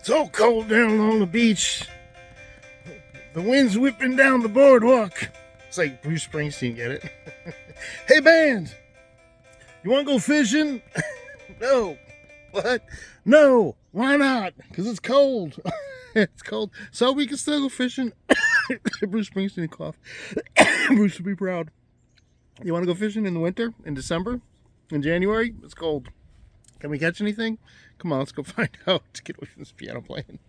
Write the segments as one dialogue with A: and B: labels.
A: It's all cold down along the beach. The wind's whipping down the boardwalk. It's like Bruce Springsteen, get it? Hey, band, you want to go fishing? No. What? No. Why not? Because it's cold. It's cold. So we can still go fishing. Bruce Springsteen cough. Bruce would be proud. You want to go fishing in the winter? In December? In January? It's cold. Can we catch anything? Come on, let's go find out. To get away from this piano playing.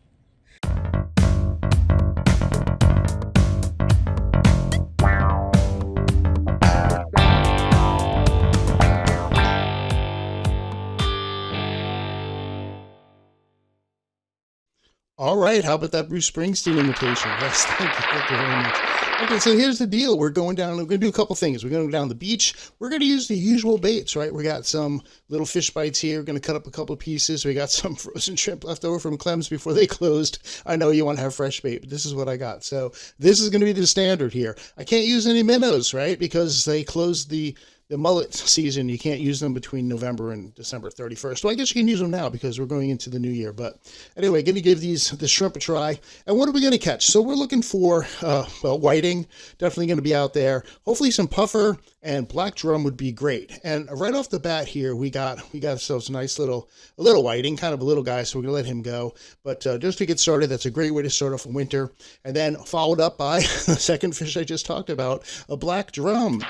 A: All right, how about that Bruce Springsteen imitation? Yes, thank you very much. Okay, so here's the deal. We're going to do a couple things. We're going to go down the beach. We're going to use the usual baits, right? We got some little fish bites here. We're going to cut up a couple of pieces. We got some frozen shrimp left over from Clem's before they closed. I know you want to have fresh bait, but this is what I got. So this is going to be the standard here. I can't use any minnows, right? Because they closed the mullet season. You can't use them between November and December 31st. Well, I guess you can use them now because we're going into the new year. But anyway, going to give the shrimp a try. And what are we going to catch? So we're looking for, whiting. Definitely going to be out there. Hopefully some puffer and black drum would be great. And right off the bat here, we got ourselves a nice little whiting, kind of a little guy. So we're going to let him go. But just to get started, that's a great way to start off winter. And then followed up by the second fish I just talked about, a black drum.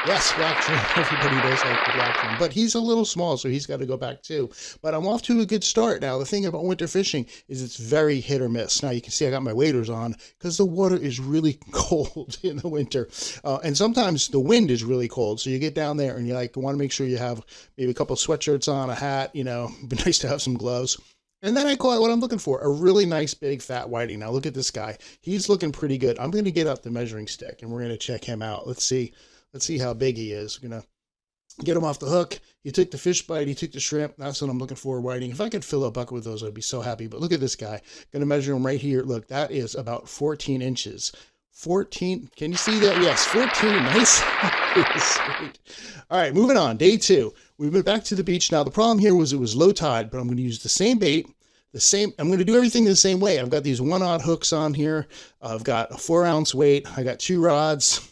A: Yes, black drum. Everybody does like the black drum. But he's a little small, so he's got to go back too. But I'm off to a good start. Now, the thing about winter fishing is it's very hit or miss. Now, you can see I got my waders on because the water is really cold in the winter. And sometimes the wind is really cold. So you get down there and you want to make sure you have maybe a couple of sweatshirts on, a hat, it'd be nice to have some gloves. And then I caught what I'm looking for, a really nice big fat whiting. Now, look at this guy. He's looking pretty good. I'm going to get out the measuring stick and we're going to check him out. Let's see how big he is. We're going to get him off the hook. He took the fish bite. He took the shrimp. That's what I'm looking for, whiting. If I could fill a bucket with those, I'd be so happy. But look at this guy. Going to measure him right here. Look, that is about 14 inches. 14. Can you see that? Yes, 14. Nice. Sweet. All right, moving on. Day 2. We went back to the beach. Now, the problem here was it was low tide, but I'm going to use the same bait. I'm going to do everything the same way. I've got these 1/0 hooks on here. I've got a 4-ounce weight. I got 2 rods.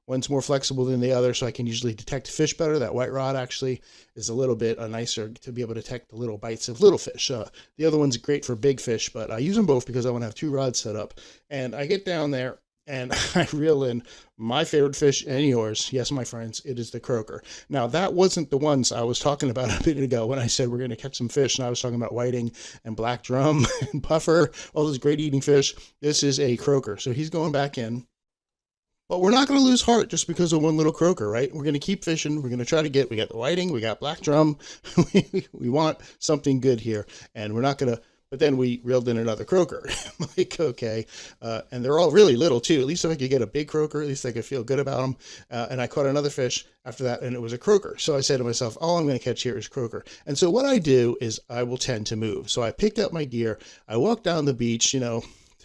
A: One's more flexible than the other, so I can usually detect fish better. That white rod actually is a little bit nicer to be able to detect the little bites of little fish. The other one's great for big fish, but I use them both because I want to have 2 rods set up. And I get down there and I reel in my favorite fish and yours. Yes, my friends, it is the croaker. Now, that wasn't the ones I was talking about a minute ago when I said we're going to catch some fish, and I was talking about whiting and black drum and puffer, all those great eating fish. This is a croaker, so he's going back in. But we're not going to lose heart just because of one little croaker, right? We're going to keep fishing. We're going to try to we got the whiting, we got black drum. we want something good here. And we're not going to, but then we reeled in another croaker. Okay. And they're all really little too. At least if I could get a big croaker, at least I could feel good about them. And I caught another fish after that, and it was a croaker. So I said to myself, all I'm going to catch here is croaker. And so what I do is I will tend to move. So I picked up my gear. I walked down the beach,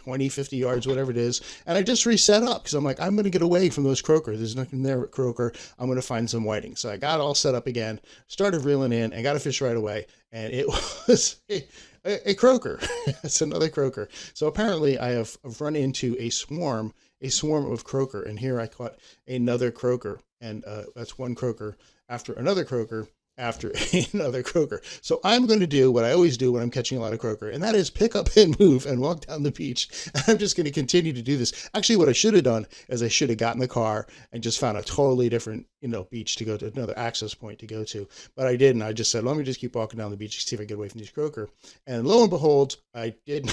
A: 20, 50 yards, whatever it is. And I just reset up because I'm like, I'm going to get away from those croaker. There's nothing there with croaker. I'm going to find some whiting. So I got all set up again, started reeling in, and got a fish right away. And it was a croaker. It's another croaker. So apparently I've run into a swarm of croaker. And here I caught another croaker. And that's one croaker after another croaker. After another croaker. So I'm going to do what I always do when I'm catching a lot of croaker, and that is pick up and move and walk down the beach. And I'm just going to continue to do this. Actually, what I should have done is I should have gotten the car and just found a totally different, beach to go to, another access point to go to. But I didn't. I just said, let me just keep walking down the beach and see if I can get away from these croaker. And lo and behold, I did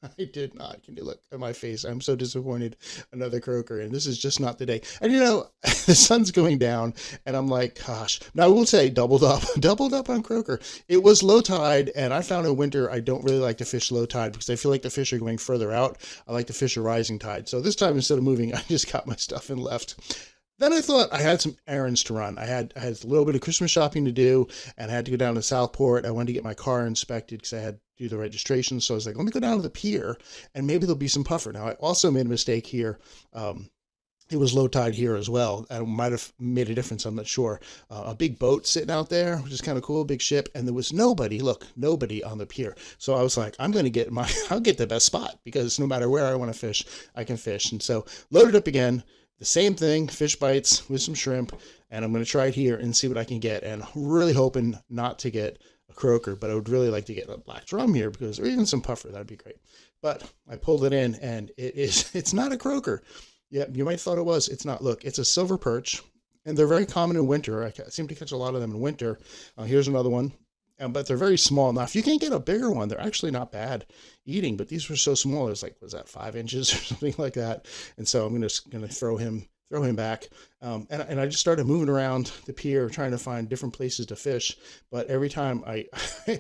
A: I did not. Can you look at my face? I'm so disappointed. Another croaker, and this is just not the day. And the sun's going down, and I'm like, gosh. Now I will say, doubled up on croaker. It was low tide, and I found in winter I don't really like to fish low tide because I feel like the fish are going further out. I like to fish a rising tide. So this time, instead of moving, I just got my stuff and left. Then I thought I had some errands to run. I had a little bit of Christmas shopping to do, and I had to go down to Southport. I wanted to get my car inspected because I had to do the registration. So I was like, let me go down to the pier, and maybe there'll be some puffer. Now, I also made a mistake here. it was low tide here as well. It might have made a difference. I'm not sure. A big boat sitting out there, which is kind of cool, big ship. And there was nobody, look, nobody on the pier. So I was like, I'm going to get I'll get the best spot because no matter where I want to fish, I can fish. And so loaded up again, the same thing, fish bites with some shrimp. And I'm going to try it here and see what I can get. And really hoping not to get a croaker, but I would really like to get a black drum here because, or even some puffer, that'd be great. But I pulled it in and it's not a croaker. Yeah, you might have thought it was. It's not. Look, it's a silver perch, and they're very common in winter. I seem to catch a lot of them in winter. Here's another one, but they're very small. Now, if you can get a bigger one, they're actually not bad eating, but these were so small. It was like, was that 5 inches or something like that? And so I'm just going to throw him back. And I just started moving around the pier trying to find different places to fish. But every time I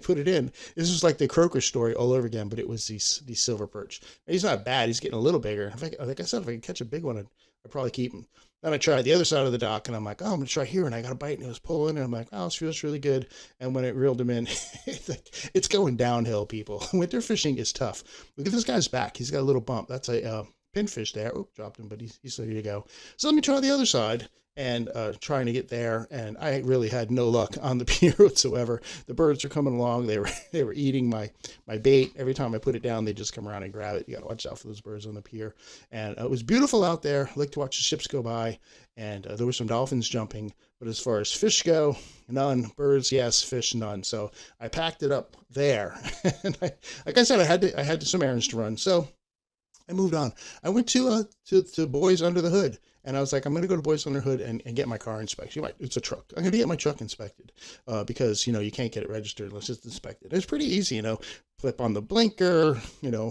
A: put it in, this was like the croaker story all over again, but it was these silver perch. And he's not bad. He's getting a little bigger. Like I said, if I could catch a big one, I'd probably keep him. Then I tried the other side of the dock and I'm like, oh, I'm going to try here. And I got a bite and it was pulling and I'm like, oh, this feels really good. And when it reeled him in, it's going downhill, people. Winter fishing is tough. Look at this guy's back. He's got a little bump. That's a pinfish there. Oh, dropped him, but he's ready to go. So let me try the other side and trying to get there. And I really had no luck on the pier whatsoever. The birds are coming along. They were eating my bait. Every time I put it down, they just come around and grab it. You got to watch out for those birds on the pier. And it was beautiful out there. I like to watch the ships go by. And there were some dolphins jumping. But as far as fish go, none. Birds, yes. Fish, none. So I packed it up there. And like I said, I had some errands to run. So I moved on. I went to Boys Under the Hood, and I was like, I'm going to go to Boys Under the Hood and get my car inspected. It's a truck. I'm going to get my truck inspected because, you can't get it registered unless it's inspected. It's pretty easy, flip on the blinker,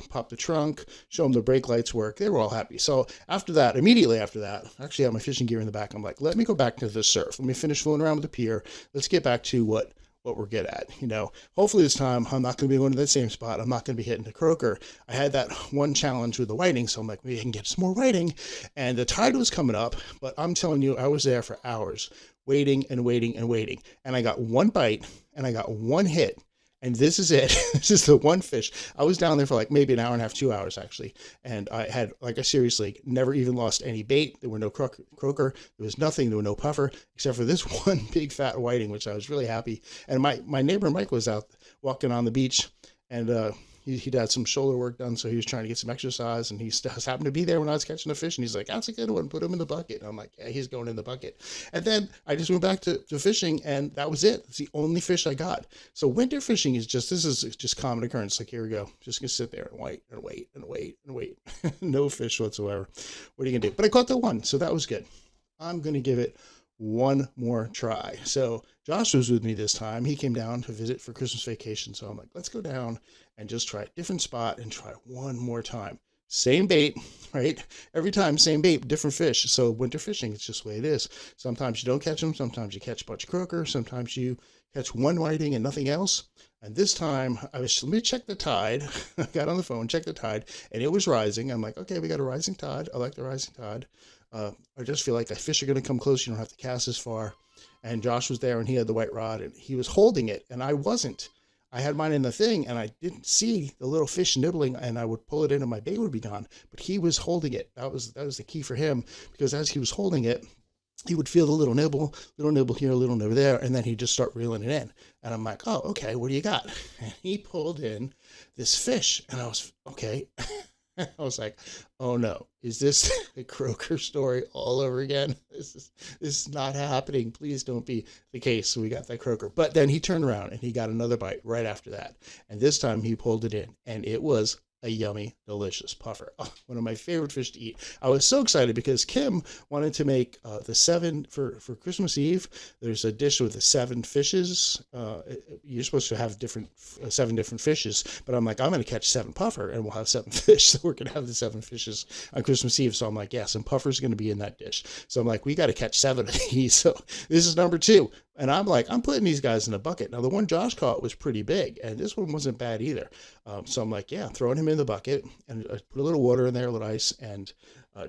A: pop the trunk, show them the brake lights work. They were all happy. So immediately after that, I actually had my fishing gear in the back. I'm like, let me go back to the surf. Let me finish fooling around with the pier. Let's get back to what we're good at. Hopefully this time I'm not going to be going to that same spot. I'm not going to be hitting the croaker. I had that one challenge with the whiting, so I'm like, maybe I can get some more whiting. And the tide was coming up, but I'm telling you, I was there for hours waiting and waiting and waiting. And I got one bite and I got one hit. And this is it. This is the one fish. I was down there for like maybe an hour and a half, 2 hours actually. And I had, I seriously never even lost any bait. There were no croaker. There was nothing. There were no puffer except for this one big fat whiting, which I was really happy. And my neighbor Mike was out walking on the beach and he'd had some shoulder work done. So he was trying to get some exercise and he just happened to be there when I was catching the fish. And he's like, that's a good one. Put him in the bucket. And I'm like, yeah, he's going in the bucket. And then I just went back to fishing and that was it. It's the only fish I got. So winter fishing is this is just common occurrence. Like, here we go. Just gonna sit there and wait and wait and wait and wait. No fish whatsoever. What are you gonna do? But I caught the one. So that was good. I'm going to give it one more try. So Josh was with me this time. He came down to visit for Christmas vacation. So I'm like, let's go down and just try a different spot and try one more time. Same bait, right? Every time, same bait, different fish. So winter fishing, it's just the way it is. Sometimes you don't catch them. Sometimes you catch a bunch of croaker. Sometimes you catch one whiting and nothing else. And this time, let me check the tide. I got on the phone, checked the tide, and it was rising. I'm like, okay, we got a rising tide. I like the rising tide. I just feel like the fish are going to come close. You don't have to cast as far. And Josh was there, and he had the white rod, and he was holding it, and I wasn't. I had mine in the thing, and I didn't see the little fish nibbling, and I would pull it in, and my bait would be gone. But he was holding it. That was the key for him, because as he was holding it, he would feel the little nibble here, a little nibble there, and then he'd just start reeling it in. And I'm like, oh, okay, what do you got? And he pulled in this fish, and I was, okay. I was like, oh no, is this the croaker story all over again? This is not happening. Please don't be the case. So we got that croaker. But then he turned around and he got another bite right after that. And this time he pulled it in, and it was a yummy, delicious puffer. Oh, one of my favorite fish to eat. I was so excited because Kim wanted to make the 7 for Christmas Eve. There's a dish with the 7 fishes. You're supposed to have 7 different fishes, but I'm like, I'm going to catch 7 puffer and we'll have 7 fish. So we're going to have the 7 fishes on Christmas Eve. So I'm like, yeah, some puffer's going to be in that dish. So I'm like, we got to catch 7 of these. So this is number 2. And I'm like, I'm putting these guys in a bucket. Now, the one Josh caught was pretty big, and this one wasn't bad either. So I'm like, yeah, throwing him in the bucket, and I put a little water in there, a little ice, and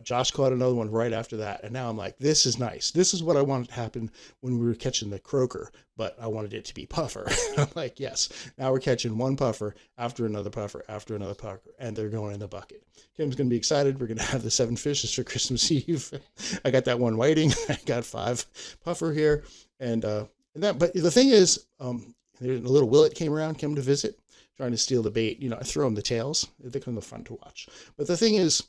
A: Josh caught another one right after that. And now I'm like, this is nice. This is what I wanted to happen when we were catching the croaker, but I wanted it to be puffer. I'm like, yes, now we're catching one puffer after another puffer after another puffer, and they're going in the bucket. Kim's going to be excited. We're going to have the 7 fishes for Christmas Eve. I got that one whiting. I got 5 puffer here. But the thing is, there's a little willet came around, came to visit, trying to steal the bait. I throw them the tails. They're kind of fun to watch. But the thing is,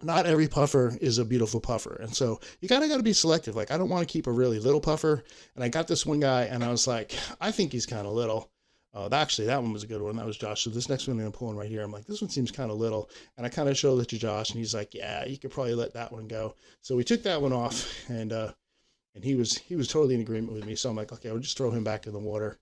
A: not every puffer is a beautiful puffer. And so you kind of got to be selective. Like, I don't want to keep a really little puffer. And I got this one guy and I was like, I think he's kind of little. Actually, that one was a good one. That was Josh. So this next one I'm going to pull in right here. I'm like, this one seems kind of little. And I kind of showed it to Josh and he's like, yeah, you could probably let that one go. So we took that one off and he was totally in agreement with me. So I'm like, okay, I'll just throw him back in the water.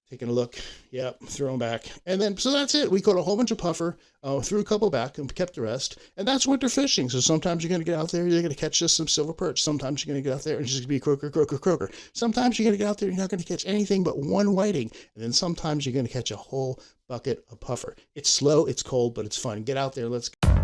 A: Taking a look, yep, throw them back. And then, so that's it. We caught a whole bunch of puffer, threw a couple back and kept the rest. And that's winter fishing. So sometimes you're going to get out there, you're going to catch just some silver perch. Sometimes you're going to get out there and just be croaker, croaker, croaker. Sometimes you're going to get out there and you're not going to catch anything but one whiting. And then sometimes you're going to catch a whole bucket of puffer. It's slow, it's cold, but it's fun. Get out there, let's go.